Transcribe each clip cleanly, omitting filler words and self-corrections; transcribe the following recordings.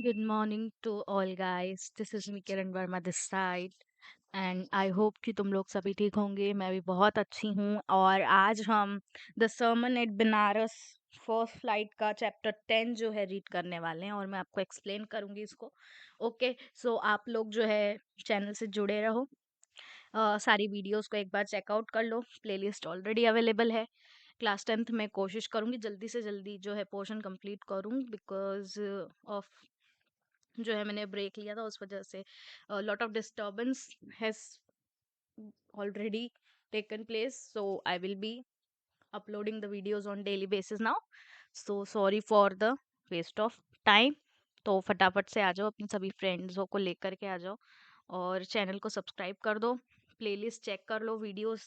Good morning to all guys. This is me Kiran Verma this side and I hope कि तुम लोग सभी ठीक होंगे. मैं भी बहुत अच्छी हूँ और आज हम the sermon at Benares first flight का चैप्टर 10 जो है रीड करने वाले हैं और मैं आपको एक्सप्लेन करूँगी इसको. ओके सो आप लोग जो है चैनल से जुड़े रहो. सारी वीडियोस को एक बार चेकआउट कर लो. प्लेलिस्ट ऑलरेडी अवेलेबल है. क्लास 10th में कोशिश करूँगी जल्दी से जल्दी जो है पोर्शन कंप्लीट करूँ बिकॉज ऑफ जो है मैंने ब्रेक लिया था उस वजह से lot of disturbance has already taken place so I will be uploading the videos on daily basis now. So sorry for the waste of time. तो फटाफट से आ जाओ, अपने सभी फ्रेंड्सों को लेकर के आ जाओ और चैनल को सब्सक्राइब कर दो. प्लेलिस्ट चेक कर लो, वीडियोस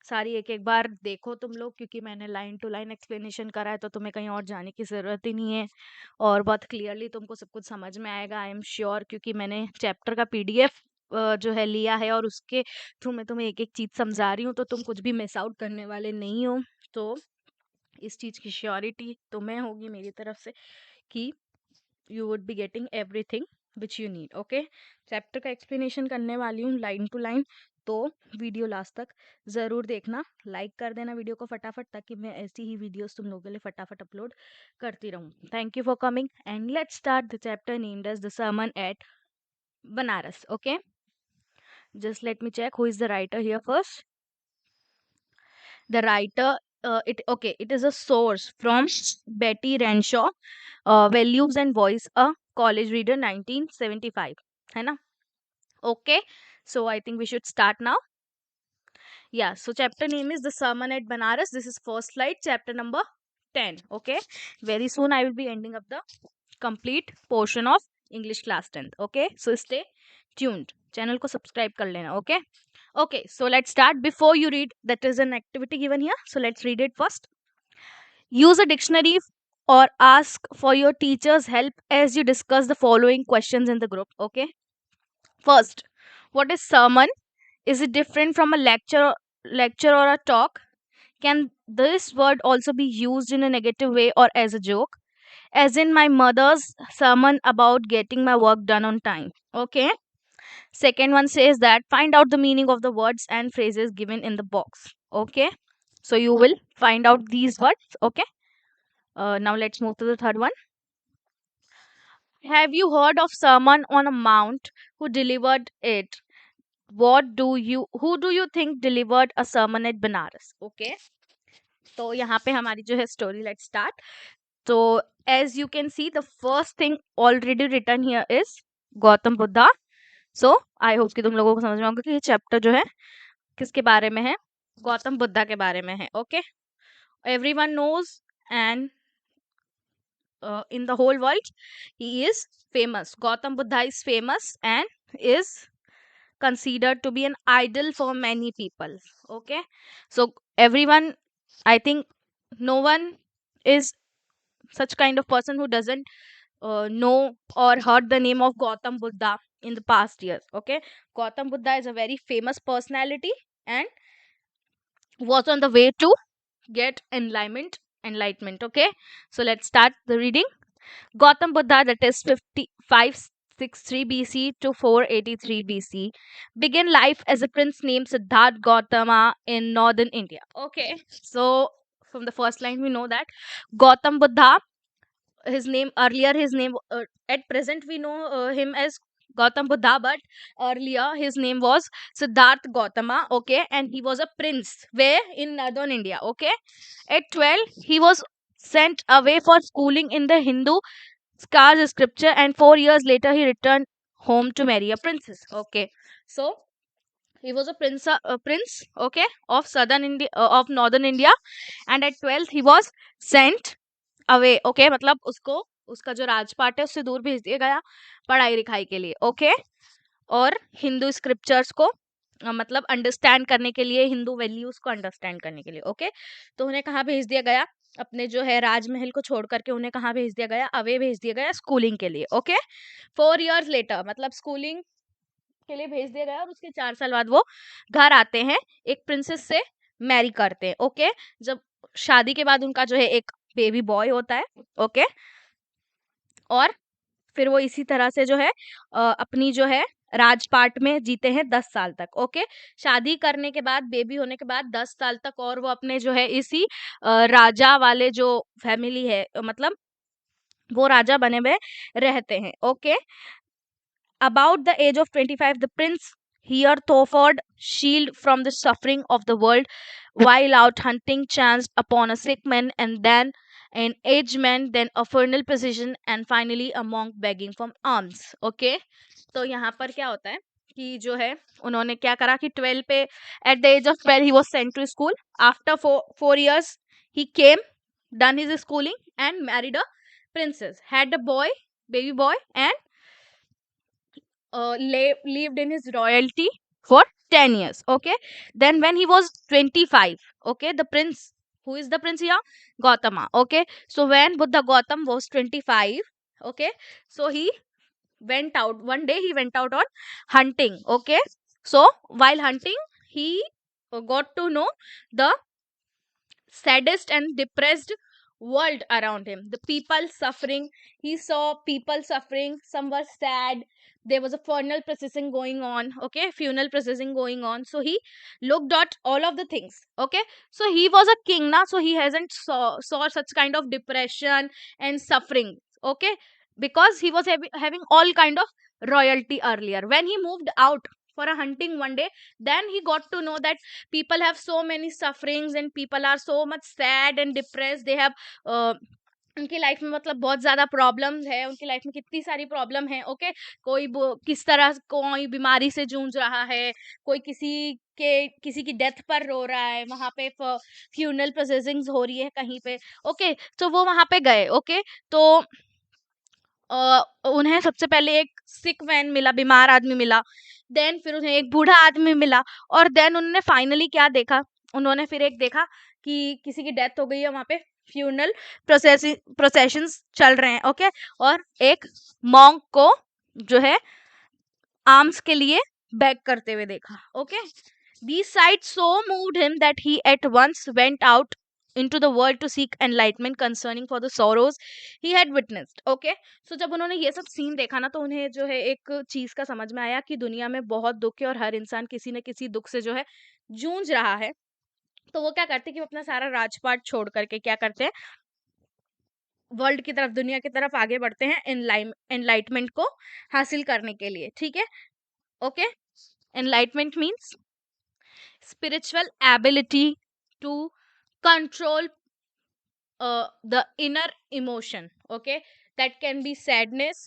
सारी एक एक बार देखो तुम लोग, क्योंकि मैंने लाइन टू लाइन एक्सप्लेनेशन करा है तो तुम्हें कहीं और जाने की ज़रूरत ही नहीं है और बहुत क्लियरली तुमको सब कुछ समझ में आएगा. आई एम श्योर, क्योंकि मैंने चैप्टर का पीडीएफ जो है लिया है और उसके थ्रू मैं तुम्हें एक एक चीज़ समझा रही हूँ तो तुम कुछ भी मिस आउट करने वाले नहीं हो. तो इस चीज़ की श्योरिटी तुम्हें होगी मेरी तरफ से कि you would be getting everything which you need. Okay, chapter का एक्सप्लेनेशन करने वाली हूँ लाइन टू लाइन, तो वीडियो लास्ट तक ज़रूर देखना. लाइक कर देना वीडियो को फटाफट, ताकि मैं ऐसी ही वीडियोस तुम लोगों के लिए फटाफट अपलोड करती रहूँ. Thank you for coming and let's start the chapter named as the sermon at Benares. Okay, just let me check who is the writer here first. The writer, it is a source from Betty Renshaw, Values and Voice, a college reader, 1975. है ना? Okay, so I think we should start now. Yeah, so chapter name is The Sermon at Banaras. This is first slide, chapter number 10. Okay, very soon I will be ending up the complete portion of English class 10th. Okay, so stay tuned. Channel को subscribe कर लेना. Okay. Okay, so let's start. Before you read, that is an activity given here. So let's read it first. Use a dictionary or ask for your teacher's help as you discuss the following questions in the group. Okay. First, what is sermon? Is it different from a lecture or a talk? Can this word also be used in a negative way or as a joke? As in my mother's sermon about getting my work done on time. Okay. Second one says that find out the meaning of the words and phrases given in the box. Okay. So you will find out these words. Okay. Now let's move to the third one. Have you heard of Sermon on a Mount? Who delivered it? Who do you think delivered a sermon at Banaras? Okay. तो यहाँ पे हमारी जो है story, let's start. तो as you can see the first thing already written here is Gautam Buddha. So I hope कि तुम लोगों को समझ में होगा कि ये चैप्टर जो है किसके बारे में है. गौतम बुद्धा के बारे में है. Okay, everyone knows and in the whole world he is famous. Gautam Buddha is famous and is considered to be an idol for many people. Okay, so everyone, I think no one is such kind of person who doesn't know or heard the name of Gautam Buddha in the past years. Okay, Gautam Buddha is a very famous personality and was on the way to get enlightenment. Okay, so let's start the reading. Gautam Buddha, that is 5563 BC to 483 BC, began life as a prince named Siddharth Gautama in northern India. Okay, so from the first line we know that Gautam Buddha, his name at present we know him as Gautam Buddha, but earlier his name was Siddharth Gautama. Okay, and he was a prince where in northern India. Okay, at 12 he was sent away for schooling in the Hindu scars scripture, and 4 years later he returned home to marry a princess. Okay, so he was a prince, okay, of southern India, of northern India, and at 12th he was sent away. Okay, मतलब उसको उसका जो राजपाट है उससे दूर भेज दिया गया पढ़ाई लिखाई के लिए. ओके, और हिंदू स्क्रिप्चर्स को मतलब अंडरस्टैंड करने के लिए, हिंदू वैल्यूज को अंडरस्टैंड करने के लिए. ओके, तो उन्हें कहाँ भेज दिया गया? अपने जो है राजमहल को छोड़ करके उन्हें कहाँ भेज दिया गया? अवे भेज दिया गया स्कूलिंग के लिए. ओके, 4 years लेटर मतलब स्कूलिंग के लिए भेज दिया गया और उसके 4 साल बाद वो घर आते हैं, एक प्रिंसेस से मैरी करते हैं. ओके, जब शादी के बाद उनका जो है एक बेबी बॉय होता है. ओके, और फिर वो इसी तरह से जो है अपनी जो है राजपाट में जीते हैं 10 साल तक। ओके, शादी करने के बाद, बेबी होने के बाद 10 साल तक और वो अपने जो है इसी राजा वाले जो फैमिली है, मतलब वो राजा बने हुए रहते हैं। Okay, about the age of 25, the prince here offered shield from the suffering of the world while out hunting, chanced upon a sick man, and then an aged man, then a funeral procession, and finally a monk begging for alms. Okay, तो यहाँ पर क्या होता है कि जो है उन्होंने क्या करा कि 12 पे, at the age of 12 he was sent to school. After 4 years he came, done his schooling and married a princess, had a boy, baby boy, and lived in his royalty for 10 years. Okay, then when he was 25, okay, the prince, who is the prince here? Gautama. Okay, so when Buddha Gautam was 25, okay, so he went out one day, he went out on hunting. Okay, so while hunting he got to know the saddest and depressed world around him, the people suffering. He saw people suffering, some were sad, there was a funeral processing going on. Okay, funeral processing going on, so he looked at all of the things. Okay, so he was a king now, so he hasn't saw such kind of depression and suffering. Okay, because he was having all kind of royalty earlier. When he moved out for a hunting one day, then he got to know that people have so many sufferings and people are so much sad and depressed. They have उनकी life में मतलब बहुत ज्यादा problem है, उनकी life में कितनी सारी प्रॉब्लम है. ओके, कोई किस तरह कोई बीमारी से जूझ रहा है, कोई किसी की डेथ पर रो रहा है, वहां पे फ्यूनरल प्रोसेसिंग्स हो रही है कहीं पे. ओके, तो वो वहां पे गए. ओके, तो उन्हें सबसे पहले एक सिक मैन मिला, बीमार आदमी मिला, देन फिर उन्हें एक बूढ़ा आदमी मिला, और देन उन्होंने फाइनली क्या देखा, उन्होंने फिर एक देखा कि किसी की डेथ हो गई है, वहां पे फ्यूनरल प्रोसेशंस चल रहे हैं. ओके, और एक मॉन्क को जो है आर्म्स के लिए बैग करते हुए देखा. Okay, these sights so moved him that he at once went out into the world to seek enlightenment concerning for the sorrows he had witnessed. Okay, so जब उन्होंने ये सब सीन देखा ना, तो उन्हें जो है एक चीज का समझ में आया कि दुनिया में बहुत दुख है और हर इंसान किसी न किसी दुख से जो है जूझ रहा है. तो वो क्या करते कि वो अपना सारा राजपाट छोड़ करके क्या करते हैं, वर्ल्ड की तरफ, दुनिया की तरफ आगे बढ़ते हैं एनलाइटमेंट को हासिल करने के लिए. ठीक है, okay, enlightenment means spiritual ability to control the inner emotion. Okay, that can be sadness,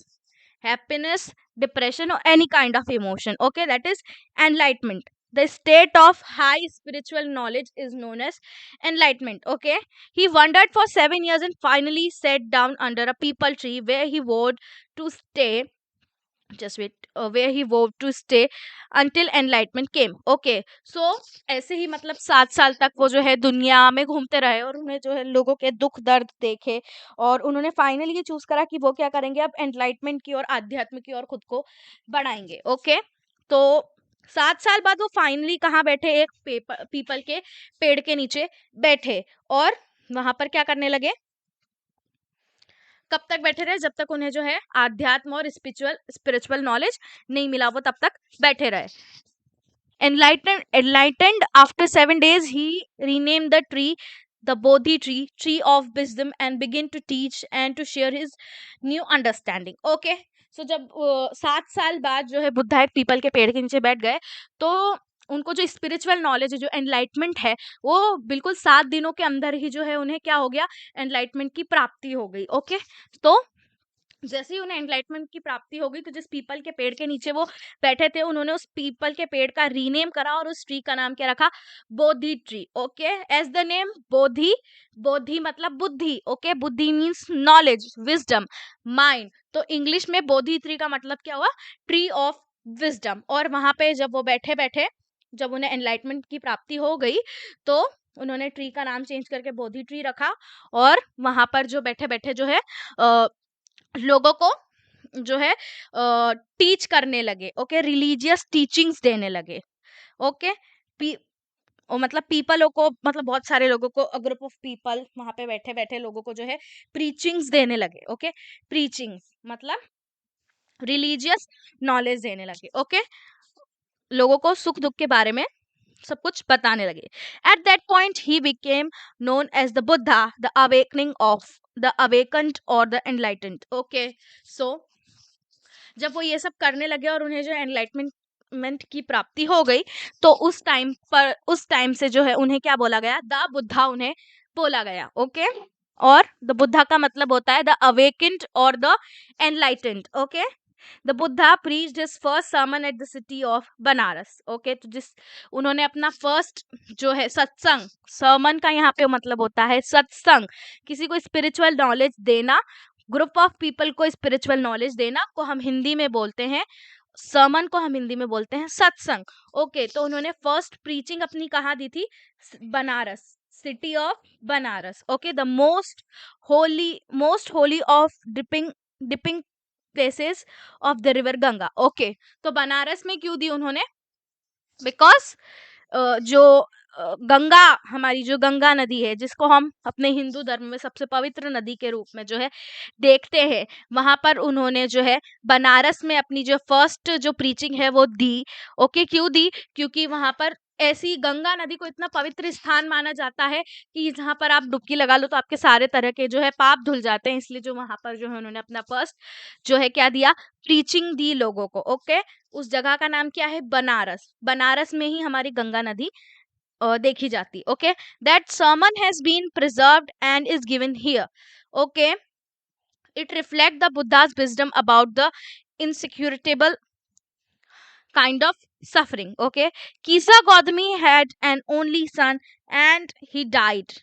happiness, depression, or any kind of emotion. Okay, that is enlightenment. The state of high spiritual knowledge is known as enlightenment. Okay, he wandered for 7 years and finally sat down under a peepal tree where he vowed to stay, just wait, where he vowed to stay until enlightenment came. Okay, so ऐसे ही मतलब 7 साल तक वो जो है दुनिया में घूमते रहे और उन्हें जो है लोगों के दुख दर्द देखे, और उन्होंने फाइनली ये चूज करा कि वो क्या करेंगे, अब एनलाइटमेंट की और आध्यात्म की और खुद को बढ़ाएंगे. ओके, तो 7 साल बाद वो फाइनली कहाँ बैठे, एक पीपल के पेड़ के नीचे बैठे, और वहां पर क्या करने लगे, कब तक बैठे रहे, जब तक उन्हें जो है आध्यात्म और स्पिरिचुअल नॉलेज नहीं मिला, वो तब तक बैठे रहे. Enlightened after 7 days, he renamed the tree the Bodhi tree, tree of wisdom, and began to teach and to share his new understanding. Okay, so जब 7 साल बाद जो है बुद्धा एक पीपल के पेड़ के नीचे बैठ गए, तो उनको जो स्पिरिचुअल नॉलेज है, जो एनलाइटमेंट है, वो बिल्कुल 7 दिनों के अंदर ही जो है उन्हें क्या हो गया, एनलाइटमेंट की प्राप्ति हो गई. ओके, तो जैसे ही उन्हें एनलाइटमेंट की प्राप्ति हो गई, तो जिस पीपल के पेड़ के नीचे वो बैठे थे, उन्होंने उस पीपल के पेड़ का रीनेम करा और उस ट्री का नाम क्या रखा, Bodhi tree. Okay, as the name Bodhi, Bodhi मतलब बुद्धि. ओके, बुद्धि मीन्स नॉलेज, विजडम, माइंड. तो इंग्लिश में बोधि ट्री का मतलब क्या हुआ, ट्री ऑफ विजडम. और वहां पे जब वो बैठे बैठे, जब उन्हें एनलाइटमेंट की प्राप्ति हो गई, तो उन्होंने ट्री का नाम चेंज करके बोधि ट्री रखा, और वहां पर जो बैठे बैठे जो है लोगों को जो है टीच करने लगे. ओके, रिलीजियस टीचिंग्स देने लगे. ओके, मतलब पीपलों को, मतलब बहुत सारे लोगों को, ग्रुप ऑफ पीपल वहां पे बैठे बैठे लोगों को जो है प्रीचिंग्स देने लगे. ओके, प्रीचिंग्स मतलब रिलीजियस नॉलेज देने लगे। ओके, लोगों को सुख दुख के बारे में सब कुछ बताने लगे। At that point he became known as the Buddha, the awakening of the awakened और द एनलाइटेंड। ओके, सो जब वो ये सब करने लगे और उन्हें जो एनलाइटमेंट की प्राप्ति हो गई, तो उस टाइम से जो है उन्हें क्या बोला गया, द बुद्धा उन्हें बोला गया। ओके, और द बुद्धा का मतलब होता है द अवेकेंड और the enlightened. Okay, the Buddha preached his first sermon at the city of Banaras. Okay, तो जिस उन्होंने अपना फर्स्ट जो है सत्संग, सर्मन का यहाँ पे मतलब होता है सत्संग, किसी को स्पिरिचुअल नॉलेज देना, ग्रुप ऑफ पीपल को स्पिरिचुअल नॉलेज देना को हम हिंदी में बोलते हैं, सर्मन को हम हिंदी में बोलते हैं सत्संग। ओके, तो उन्होंने फर्स्ट प्रीचिंग अपनी कहाँ दी थी, Banaras, city of Banaras. Okay, the most Holi of dipping places of the river Ganga. Okay, तो बनारस में क्यों दी उन्होंने, बिकॉज जो गंगा, हमारी जो गंगा नदी है, जिसको हम अपने हिंदू धर्म में सबसे पवित्र नदी के रूप में जो है देखते हैं, वहां पर उन्होंने जो है बनारस में अपनी जो फर्स्ट जो प्रीचिंग है वो दी। ओके, क्यों दी, क्योंकि वहां पर ऐसी गंगा नदी को इतना पवित्र स्थान माना जाता है कि जहाँ पर आप डुबकी लगा लो तो आपके सारे तरह के जो है पाप धुल जाते हैं, इसलिए जो वहां पर जो है उन्होंने अपना फर्स्ट जो है क्या दिया, प्रीचिंग दी लोगों को। ओके, उस जगह का नाम क्या है, बनारस। बनारस में ही हमारी गंगा नदी देखी जाती। Okay, that sermon has been preserved and is given here. Okay, it reflect the Buddha's wisdom about the insecurable kind of suffering. Okay, Kisa Gautami had an only son and he died.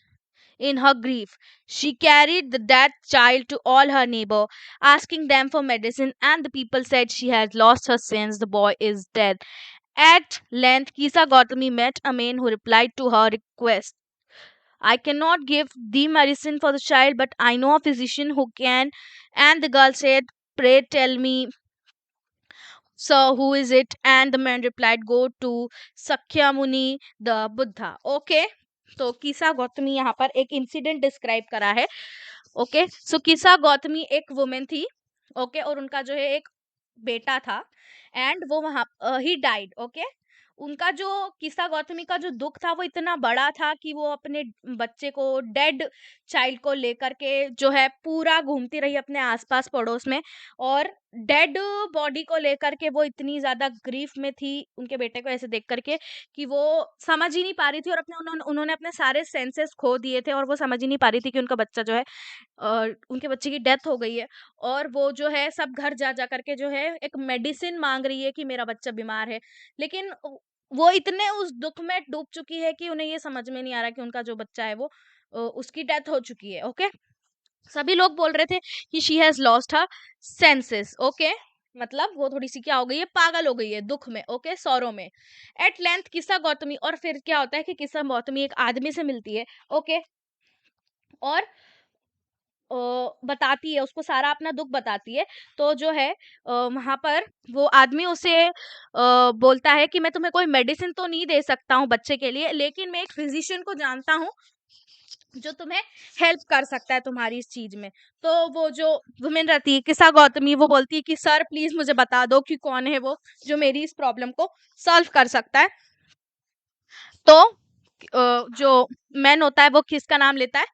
In her grief, she carried the dead child to all her neighbor, asking them for medicine, and the people said she had lost her sense, the boy is dead. At length, Kisa Gautami met a man who replied to her request. I cannot give thee medicine for the child, but I know a physician who can. And the girl said, pray tell me, sir, who is it? And the man replied, go to Sakyamuni the Buddha. Okay, तो किसा गौतमी यहाँ पर एक incident describe करा है। Okay, सो किसा गौतमी एक women थी। ओके, और उनका जो है एक बेटा था, एंड वो वहां ही डाइड। ओके, उनका जो किस्सा गौतमी का जो दुख था वो इतना बड़ा था कि वो अपने बच्चे को, डेड चाइल्ड को लेकर के जो है पूरा घूमती रही अपने आसपास पड़ोस में, और डेड बॉडी को लेकर के वो इतनी ज्यादा ग्रीफ में थी उनके बेटे को ऐसे देख करके कि वो समझ ही नहीं पा रही थी, और उन्होंने अपने सारे सेंसेस खो दिए थे, और वो समझ ही नहीं पा रही थी कि उनका बच्चा जो है उनके बच्चे की डेथ हो गई है, और वो जो है सब घर जा जा करके जो है एक मेडिसिन मांग रही है कि मेरा बच्चा बीमार है, लेकिन वो इतने उस दुख में डूब चुकी है कि उन्हें ये समझ में नहीं आ रहा कि उनका जो बच्चा है वो उसकी डेथ हो चुकी है। ओके, सभी लोग बोल रहे थे कि she has lost her senses. Okay, मतलब वो थोड़ी सी क्या हो गई है, पागल हो गई है दुख में। ओके, सौरों में। एट लेंथ किस्सा गौतमी, और फिर क्या होता है कि किस्सा गौतमी एक आदमी से मिलती है। ओके, और बताती है, उसको सारा अपना दुख बताती है। तो जो है वहां पर वो आदमी उसे बोलता है कि मैं तुम्हें कोई मेडिसिन तो नहीं दे सकता हूँ बच्चे के लिए, लेकिन मैं एक फिजिशियन को जानता हूँ जो तुम्हें हेल्प कर सकता है तुम्हारी इस चीज में। तो वो जो वुमेन रहती है किस्सा गौतमी, वो बोलती है कि सर प्लीज मुझे बता दो कि कौन है वो जो मेरी इस प्रॉब्लम को सॉल्व कर सकता है। तो जो मैन होता है वो किसका नाम लेता है,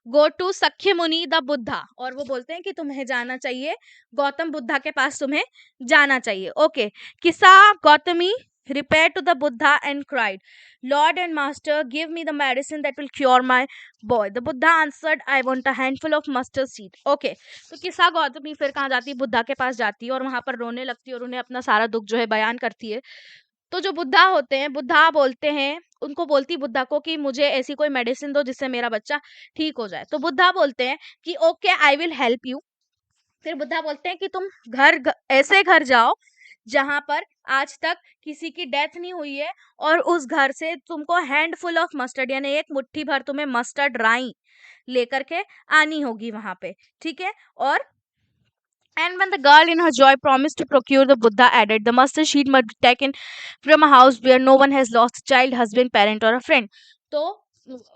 गो टू सख्य मुनि द बुद्धा, और वो बोलते हैं कि तुम्हें जाना चाहिए गौतम बुद्धा के पास, तुम्हें जाना चाहिए। ओके, किसा Gautami repaired to the Buddha and cried, Lord and Master, give me the medicine that will cure my boy. The Buddha answered, I want a handful of mustard seed. Okay, तो किसा गौतमी फिर कहाँ जाती है, बुद्धा के पास जाती है, और वहां पर रोने लगती है और उन्हें अपना सारा दुख जो है बयान करती है। तो जो बुद्धा होते हैं, बुद्धा बोलते हैं, उनको बोलती बुद्धा को कि मुझे ऐसी कोई मेडिसिन दो जिससे मेरा बच्चा ठीक हो जाए। तो बुद्धा बोलते हैं कि okay I will help you. फिर बुद्धा बोलते हैं कि तुम ऐसे घर जाओ जहां पर आज तक किसी की डेथ नहीं हुई है, और उस घर से तुमको हैंडफुल ऑफ मस्टर्ड, यानी एक मुट्ठी भर तुम्हें मस्टर्ड राई लेकर के आनी होगी वहां पे। ठीक है, और and when the girl in her joy promised to procure, the Buddha added, the mustard seed must be taken from a house where no one has lost a child, husband, parent or a friend. तो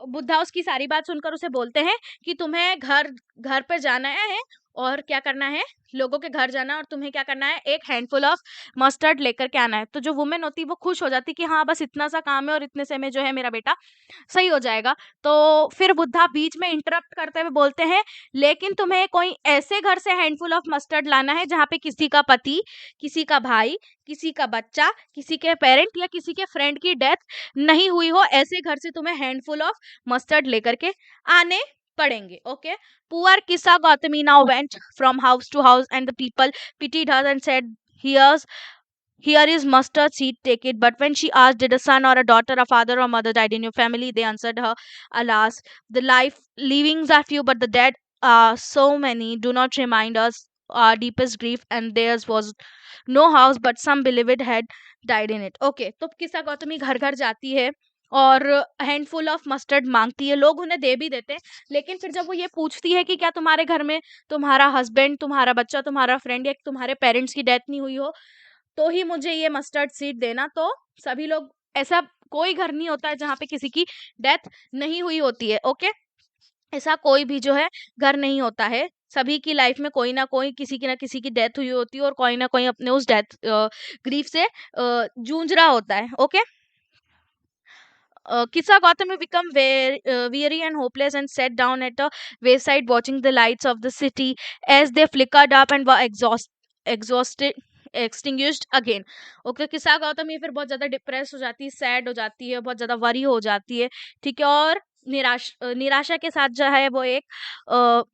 बुद्धा उसकी सारी बात सुनकर उसे बोलते हैं कि तुम्हें घर घर पर जाना है, और क्या करना है, लोगों के घर जाना और तुम्हें क्या करना है, एक हैंडफुल ऑफ मस्टर्ड लेकर के आना है। तो जो वुमेन होती वो खुश हो जाती कि हाँ बस इतना सा काम है और इतने से में जो है मेरा बेटा सही हो जाएगा। तो फिर बुद्धा बीच में इंटरप्ट करते हुए बोलते हैं, लेकिन तुम्हें कोई ऐसे घर से हैंडफुल ऑफ मस्टर्ड लाना है जहाँ पे किसी का पति, किसी का भाई, किसी का बच्चा, किसी के पेरेंट या किसी के फ्रेंड की डेथ नहीं हुई हो। ऐसे घर से तुम्हें हैंडफुल ऑफ मस्टर्ड लेकर के आने पड़ेंगे। Okay, poor Kisa Gotami now went from house to house and the people pitied her and said, here is mustard seed, take it. But when she asked, did a son or a daughter, a father or mother died in your family, they answered her, alas, the life livings are few, but the dead are so many. Do not remind us our deepest grief, and theirs was no house, but some beloved had died in it. Okay, तो किस्सा गौतमी घर घर जाती है और handful of mustard मांगती है। लोग उन्हें दे भी देते हैं, लेकिन फिर जब वो ये पूछती है कि क्या तुम्हारे घर में तुम्हारा हस्बैंड, तुम्हारा बच्चा, तुम्हारा फ्रेंड या तुम्हारे पेरेंट्स की डेथ नहीं हुई हो तो ही मुझे ये मस्टर्ड सीड देना। तो सभी लोग, ऐसा कोई घर नहीं होता है जहाँ पे किसी की डेथ नहीं हुई होती है। ओके, ऐसा कोई भी जो है घर नहीं होता है। सभी की लाइफ में कोई ना कोई, किसी की ना किसी की डेथ हुई होती है और कोई ना कोई अपने उस डेथ ग्रीफ से जूझ रहा होता है। Okay, Kissa Gautami became weary and hopeless and sat down at a wayside watching the lights of the city as they flickered up and were exhausted extinguished again. Okay, किस्सा गौतमी फिर बहुत ज्यादा depress हो जाती है, सैड हो जाती है, बहुत ज्यादा वरी हो जाती है। ठीक है, और निराशा के साथ जो है वो एक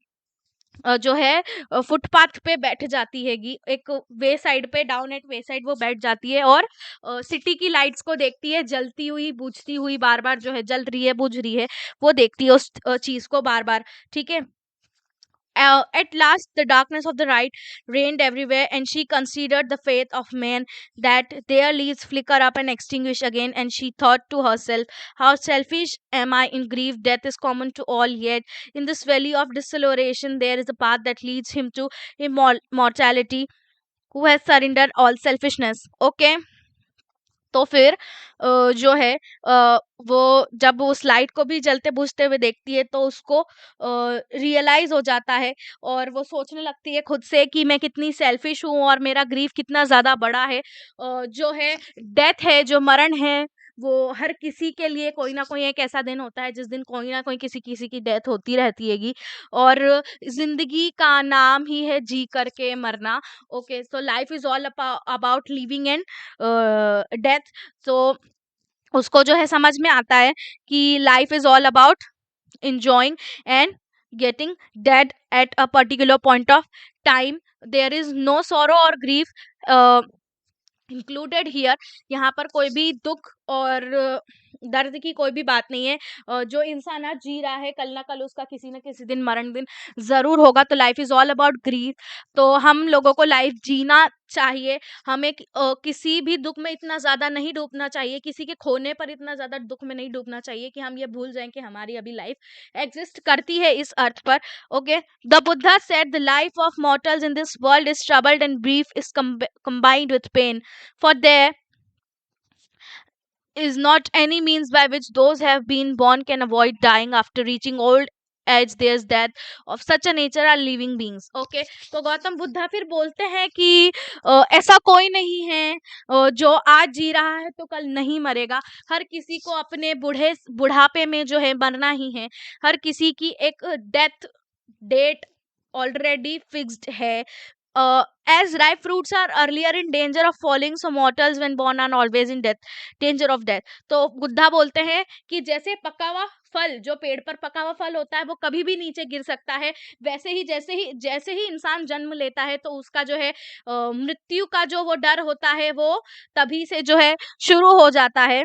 जो है फुटपाथ पे बैठ जाती हैगी, एक वे साइड पे, डाउन एट वे साइड वो बैठ जाती है और सिटी की लाइट्स को देखती है, जलती हुई बुझती हुई, बार बार जो है जल रही है बुझ रही है, वो देखती है उस चीज को बार बार। ठीक है, at last, the darkness of the night reigned everywhere, and she considered the fate of man, that their leaves flicker up and extinguish again. And she thought to herself, how selfish am I in grief? Death is common to all, yet in this valley of desolation, there is a path that leads him to immortality, who has surrendered all selfishness. Okay, तो फिर जो है वो जब उस light को भी जलते बुझते हुए देखती है तो उसको रियलाइज हो जाता है और वो सोचने लगती है खुद से कि मैं कितनी सेल्फिश हूँ और मेरा ग्रीफ कितना ज़्यादा बड़ा है। जो है डेथ है, जो मरण है, वो हर किसी के लिए कोई ना कोई एक ऐसा दिन होता है जिस दिन कोई ना कोई किसी किसी की डेथ होती रहती हैगी। और जिंदगी का नाम ही है जी करके मरना। Okay, so life is all about living and death. तो उसको जो है समझ में आता है कि life is all about enjoying and getting dead at a particular point of time. There is no sorrow or grief included here. यहाँ पर कोई भी दुख और दर्द की कोई भी बात नहीं है। जो इंसान आज जी रहा है, कल ना कल उसका किसी न किसी दिन मरण दिन जरूर होगा। तो life is all about grief. तो हम लोगों को लाइफ जीना चाहिए। हमें किसी भी दुख में इतना ज्यादा नहीं डूबना चाहिए, किसी के खोने पर इतना ज्यादा दुख में नहीं डूबना चाहिए कि हम ये भूल जाएं कि हमारी अभी लाइफ एग्जिस्ट करती है इस अर्थ पर। Okay, the Buddha said the life of mortals in this world is troubled and brief is combined with pain, for there is not any means by which those have been born can avoid dying after reaching old age. There's death of such a nature are living beings. Okay, तो गौतम बुद्धा फिर बोलते हैं कि ऐसा कोई नहीं है जो आज जी रहा है तो कल नहीं मरेगा। हर किसी को अपने बुढ़ापे में जो है मरना ही है। हर किसी की एक डेथ डेट ऑलरेडी फिक्स्ड है। As ripe fruits are earlier in danger of falling, so mortals when born are always in danger of death. तो बुद्धा बोलते हैं कि जैसे पका हुआ फल, जो पेड़ पर पका हुआ फल होता है वो कभी भी नीचे गिर सकता है, वैसे ही जैसे ही इंसान जन्म लेता है तो उसका जो है मृत्यु का जो वो डर होता है वो तभी से जो है शुरू हो जाता है।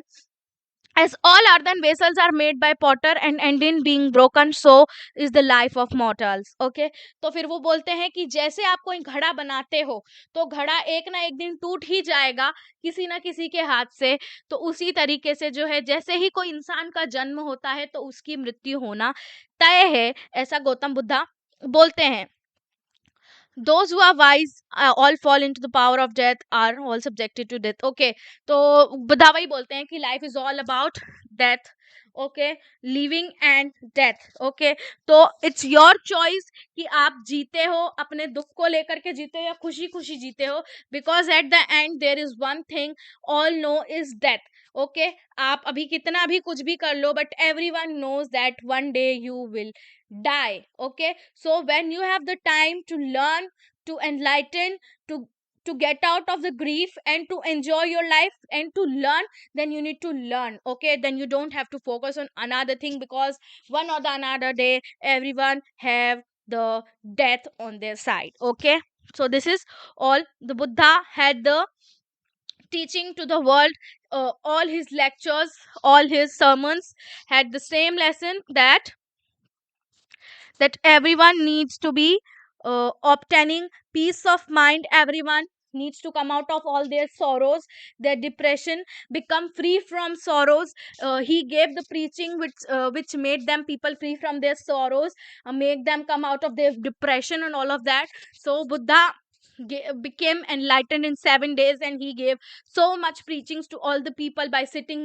As all earthen vessels are made by potter and end in being broken, so is the life of mortals. Okay, तो फिर वो बोलते हैं कि जैसे आप कोई घड़ा बनाते हो तो घड़ा एक ना एक दिन टूट ही जाएगा किसी ना किसी के हाथ से। तो उसी तरीके से जो है जैसे ही कोई इंसान का जन्म होता है तो उसकी मृत्यु होना तय है, ऐसा गौतम बुद्धा बोलते हैं। those who are wise all fall into the power of death, are all subjected to death. Okay, तो बुद्धा वही बोलते हैं कि life is all about death okay, living and death. Okay, तो इट्स योर चॉइस कि आप जीते हो अपने दुख को लेकर के जीते हो या खुशी खुशी जीते हो, because at the end there is one thing all know is death. Okay, आप अभी कितना भी कुछ भी कर लो, but everyone knows that one day you will die. Okay, so when you have the time to learn, to enlighten, to get out of the grief and to enjoy your life and to learn, then you need to learn. Okay, then you don't have to focus on another thing, because one or the another day everyone have the death on their side. Okay, so this is all the Buddha had the teaching to the world. All his lectures, all his sermons had the same lesson, that everyone needs to be obtaining peace of mind. Everyone needs to come out of all their sorrows, their depression, become free from sorrows. He gave the preaching which made them people free from their sorrows, make them come out of their depression and all of that. So Buddha became enlightened in 7 days, and he gave so much preachings to all the people by sitting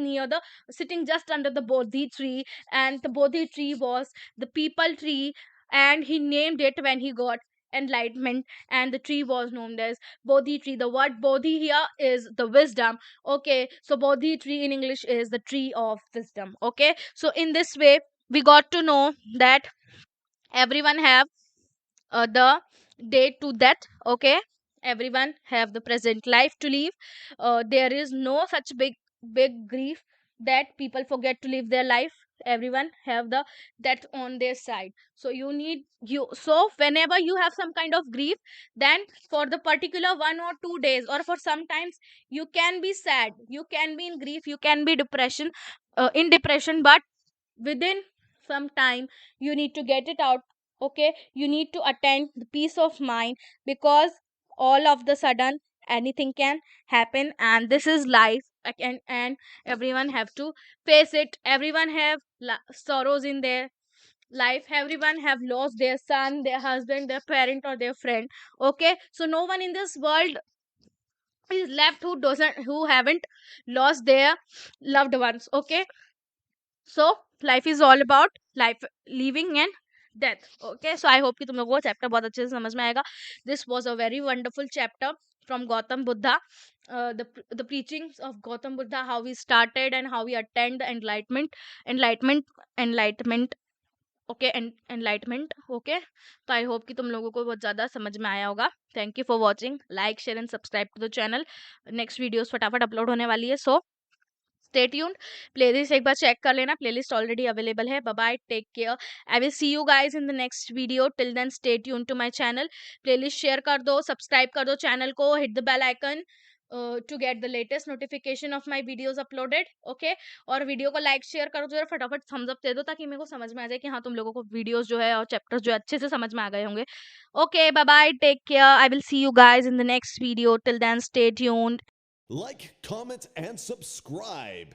just under the bodhi tree. And the bodhi tree was the people tree, and he named it when he got enlightenment, and the tree was known as bodhi tree. The word bodhi here is the wisdom. Okay, so bodhi tree in English is the tree of wisdom. Okay, so in this way we got to know that everyone have the day to death. Okay, everyone have the present life to live. There is no such big grief that people forget to live their life. Everyone have the death on their side. So so whenever you have some kind of grief, then for the particular 1 or 2 days, or for sometimes, you can be sad, you can be in grief, you can be in depression, but within some time you need to get it out. Okay, you need to attend the peace of mind, because all of the sudden anything can happen, and this is life. And everyone have to face it. Everyone have sorrows in their life. Everyone have lost their son, their husband, their parent, or their friend. Okay, so no one in this world is left who haven't lost their loved ones. Okay, so life is all about life, living and death. Okay, so I hope कि तुम लोगों को chapter बहुत अच्छे से समझ में आएगा. This was a very wonderful chapter from Gautam Buddha. The preachings of Gautam Buddha, how he started and how he attained the enlightenment. Okay, enlightenment. Okay, तो आई होप कि तुम लोगों को बहुत ज़्यादा समझ में आया होगा. Thank you for watching. Like, share and subscribe to the channel. Next videos फटाफट अपलोड होने वाली है, सो स्टे ट्यून्ड. प्लेलिस्ट एक बार चेक कर लेना, प्लेलिस्ट ऑलरेडी अवेलेबल है. Bye bye, take care. I will see you guys in the next video. Till then stay tuned to my channel. Playlist share कर दो, subscribe कर दो channel को, hit the bell icon to get the latest notification of my videos uploaded. Okay, और video को like share करो तो फटाफट थम्स अप दे दो, ताकि मेरे को समझ में आ जाए कि हाँ तुम लोगों को वीडियोस जो है और चैप्टर्स जो है अच्छे से समझ में आ गए होंगे. Okay, bye bye, take care. I will see you guys in the next video. Till then stay tuned. Like, comment, and subscribe.